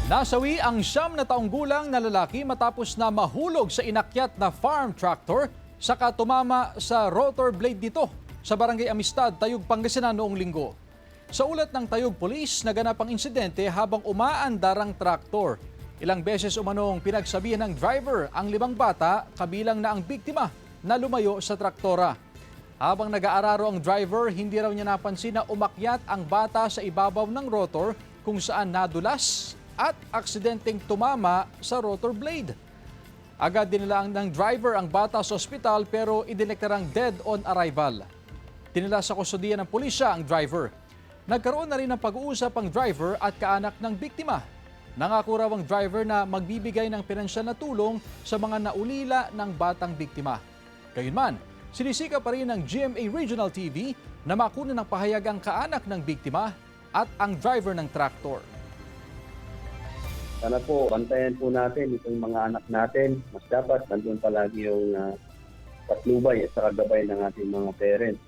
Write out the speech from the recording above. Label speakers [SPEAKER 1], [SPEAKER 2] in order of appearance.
[SPEAKER 1] Nasawi ang 9 gulang na lalaki matapos na mahulog sa inakyat na farm tractor saka tumama sa rotor blade nito sa Barangay Amistad, Tayug, Pangasinan noong linggo. Sa ulat ng Tayug Police, naganap ang insidente habang umaandar ang traktor. Ilang beses umanong pinagsabihan ng driver ang 5 bata kabilang na ang biktima na lumayo sa traktora. Habang nag-aararo ang driver, hindi raw niya napansin na umakyat ang bata sa ibabaw ng rotor kung saan nadulas at aksidenteng tumama sa rotor blade. Agad dinala ng driver ang bata sa ospital pero idineklarang dead on arrival. Dinala sa kustodiya ng pulisya ang driver. Nagkaroon na rin ng pag-uusap ang driver at kaanak ng biktima. Nangako raw ang driver na magbibigay ng pinansyal na tulong sa mga naulila ng batang biktima. Gayunman, sinisika pa rin ng GMA Regional TV na makunan ng pahayag ang kaanak ng biktima at ang driver ng traktor.
[SPEAKER 2] Sana po, bantayan po natin itong mga anak natin. Mas dapat nandun palagi yung patnubay at saka gabay ng ating mga parents.